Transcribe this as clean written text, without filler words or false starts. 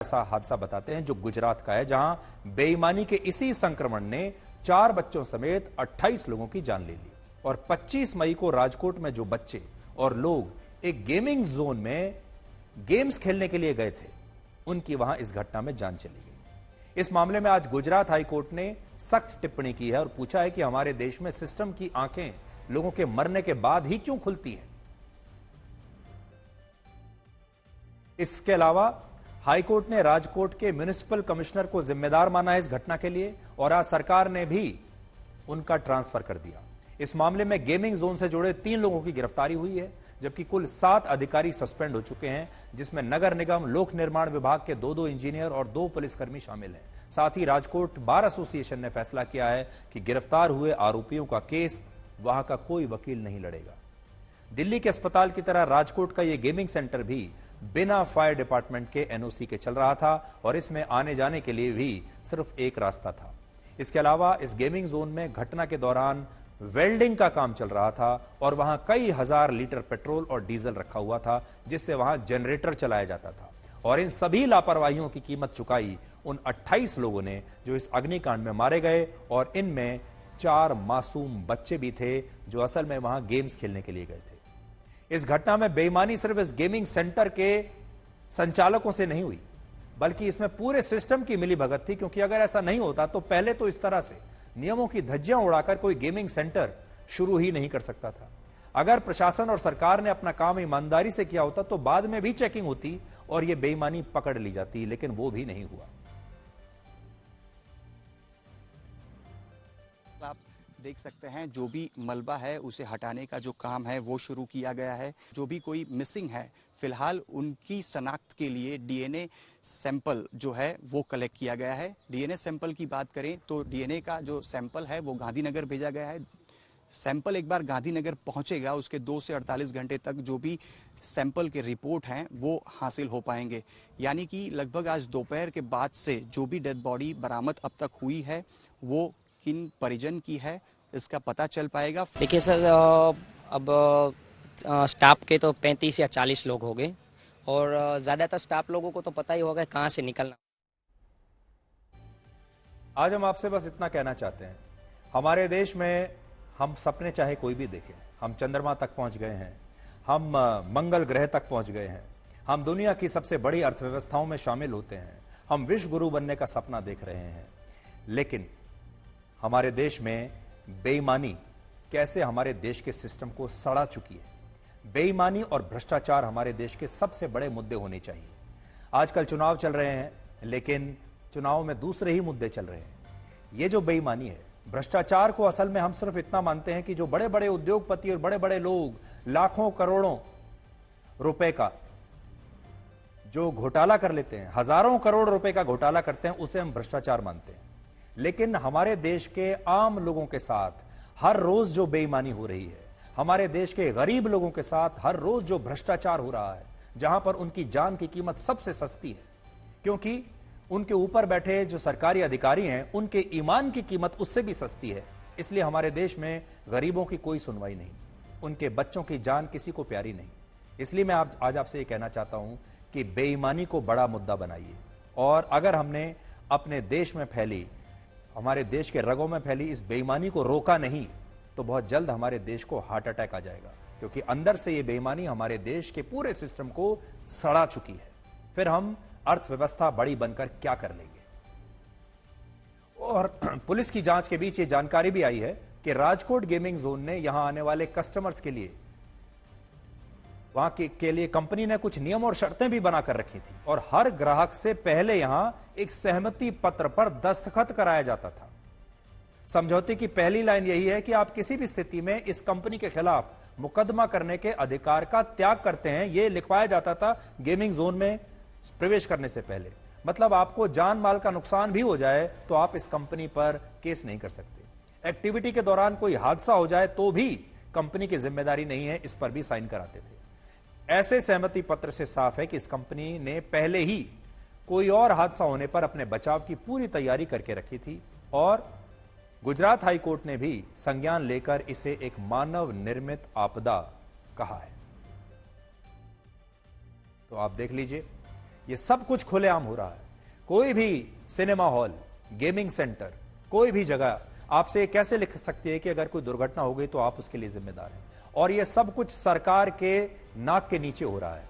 ऐसा हादसा बताते हैं जो गुजरात का है, जहां बेईमानी के इसी संक्रमण ने 4 बच्चों समेत 28 लोगों की जान ले ली। और 25 मई को राजकोट में जो बच्चे और लोग एक गेमिंग जोन में गेम्स खेलने के लिए गए थे, उनकी वहां इस घटना में जान चली गई। इस मामले में आज गुजरात हाई कोर्ट ने सख्त टिप्पणी की है और पूछा है कि हमारे देश में सिस्टम की आंखें लोगों के मरने के बाद ही क्यों खुलती हैं। इसके अलावा हाईकोर्ट ने राजकोट के म्युनिसिपल कमिश्नर को जिम्मेदार माना है इस घटना के लिए और आज सरकार ने भी उनका ट्रांसफर कर दिया। इस मामले में गेमिंग जोन से जुड़े 3 लोगों की गिरफ्तारी हुई है, जबकि कुल 7 अधिकारी सस्पेंड हो चुके हैं, जिसमें नगर निगम, लोक निर्माण विभाग के 2 इंजीनियर और 2 पुलिसकर्मी शामिल हैं। साथ ही राजकोट बार एसोसिएशन ने फैसला किया है कि गिरफ्तार हुए आरोपियों का केस वहां का कोई वकील नहीं लड़ेगा। दिल्ली के अस्पताल की तरह राजकोट का यह गेमिंग सेंटर भी बिना फायर डिपार्टमेंट के एनओसी के चल रहा था और इसमें आने जाने के लिए भी सिर्फ एक रास्ता था। इसके अलावा इस गेमिंग जोन में घटना के दौरान वेल्डिंग का काम चल रहा था और वहां कई हजार लीटर पेट्रोल और डीजल रखा हुआ था, जिससे वहां जनरेटर चलाया जाता था। और इन सभी लापरवाहियों की कीमत चुकाई उन 28 लोगों ने जो इस अग्निकांड में मारे गए, और इनमें 4 मासूम बच्चे भी थे जो असल में वहां गेम्स खेलने के लिए गए थे। इस घटना में बेईमानी सिर्फ इस गेमिंग सेंटर के संचालकों से नहीं हुई, बल्कि इसमें पूरे सिस्टम की मिलीभगत थी, क्योंकि अगर ऐसा नहीं होता तो पहले तो इस तरह से नियमों की धज्जियां उड़ाकर कोई गेमिंग सेंटर शुरू ही नहीं कर सकता था। अगर प्रशासन और सरकार ने अपना काम ईमानदारी से किया होता तो बाद में भी चेकिंग होती और यह बेईमानी पकड़ ली जाती, लेकिन वो भी नहीं हुआ। आप देख सकते हैं जो भी मलबा है उसे हटाने का जो काम है वो शुरू किया गया है। जो भी कोई मिसिंग है फिलहाल उनकी शनाख्त के लिए डीएनए सैंपल जो है वो कलेक्ट किया गया है। डीएनए सैंपल की बात करें तो डीएनए का जो सैंपल है वो गांधीनगर भेजा गया है। सैंपल एक बार गांधीनगर पहुंचेगा उसके 2 से 48 घंटे तक जो भी सैंपल के रिपोर्ट हैं वो हासिल हो पाएंगे। यानी कि लगभग आज दोपहर के बाद से जो भी डेड बॉडी बरामद अब तक हुई है वो किन परिजन की है इसका पता चल पाएगा। देखिए सर, अब स्टाफ के तो 35 या 40 लोग हो गए और ज़्यादातर स्टाफ लोगों को तो पता ही होगा कहाँ से निकलना। आज हम आपसे बस इतना कहना चाहते हैं, हमारे देश में हम सपने चाहे कोई भी देखें, हम चंद्रमा तक पहुंच गए हैं, हम मंगल ग्रह तक पहुंच गए हैं, हम दुनिया की सबसे बड़ी अर्थव्यवस्थाओं में शामिल होते हैं, हम विश्व गुरु बनने का सपना देख रहे हैं, लेकिन हमारे देश में बेईमानी कैसे हमारे देश के सिस्टम को सड़ा चुकी है। बेईमानी और भ्रष्टाचार हमारे देश के सबसे बड़े मुद्दे होने चाहिए। आजकल चुनाव चल रहे हैं, लेकिन चुनाव में दूसरे ही मुद्दे चल रहे हैं। ये जो बेईमानी है, भ्रष्टाचार को असल में हम सिर्फ इतना मानते हैं कि जो बड़े बड़े उद्योगपति और बड़े बड़े लोग लाखों करोड़ों रुपए का जो घोटाला कर लेते हैं, हजारों करोड़ रुपए का घोटाला करते हैं, उसे हम भ्रष्टाचार मानते हैं। लेकिन हमारे देश के आम लोगों के साथ हर रोज जो बेईमानी हो रही है, हमारे देश के गरीब लोगों के साथ हर रोज जो भ्रष्टाचार हो रहा है, जहां पर उनकी जान की कीमत सबसे सस्ती है, क्योंकि उनके ऊपर बैठे जो सरकारी अधिकारी हैं उनके ईमान की कीमत उससे भी सस्ती है, इसलिए हमारे देश में गरीबों की कोई सुनवाई नहीं, उनके बच्चों की जान किसी को प्यारी नहीं। इसलिए मैं आज आपसे ये कहना चाहता हूं कि बेईमानी को बड़ा मुद्दा बनाइए, और अगर हमने अपने देश में फैली, हमारे देश के रगों में फैली इस बेईमानी को रोका नहीं तो बहुत जल्द हमारे देश को हार्ट अटैक आ जाएगा, क्योंकि अंदर से ये बेईमानी हमारे देश के पूरे सिस्टम को सड़ा चुकी है। फिर हम अर्थव्यवस्था बड़ी बनकर क्या कर लेंगे। और पुलिस की जांच के बीच ये जानकारी भी आई है कि राजकोट गेमिंग जोन ने यहां आने वाले कस्टमर्स के लिए वहां के लिए कंपनी ने कुछ नियम और शर्तें भी बनाकर रखी थी, और हर ग्राहक से पहले यहां एक सहमति पत्र पर दस्तखत कराया जाता था। समझौते की पहली लाइन यही है कि आप किसी भी स्थिति में इस कंपनी के खिलाफ मुकदमा करने के अधिकार का त्याग करते हैं, यह लिखवाया जाता था गेमिंग जोन में प्रवेश करने से पहले। मतलब आपको जान माल का नुकसान भी हो जाए तो आप इस कंपनी पर केस नहीं कर सकते। एक्टिविटी के दौरान कोई हादसा हो जाए तो भी कंपनी की जिम्मेदारी नहीं है, इस पर भी साइन कराते थे। ऐसे सहमति पत्र से साफ है कि इस कंपनी ने पहले ही कोई और हादसा होने पर अपने बचाव की पूरी तैयारी करके रखी थी, और गुजरात हाई कोर्ट ने भी संज्ञान लेकर इसे एक मानव निर्मित आपदा कहा है। तो आप देख लीजिए, ये सब कुछ खुलेआम हो रहा है। कोई भी सिनेमा हॉल, गेमिंग सेंटर, कोई भी जगह आपसे कैसे लिख सकती है कि अगर कोई दुर्घटना हो गई तो आप उसके लिए जिम्मेदार हैं। और ये सब कुछ सरकार के नाक के नीचे हो रहा है।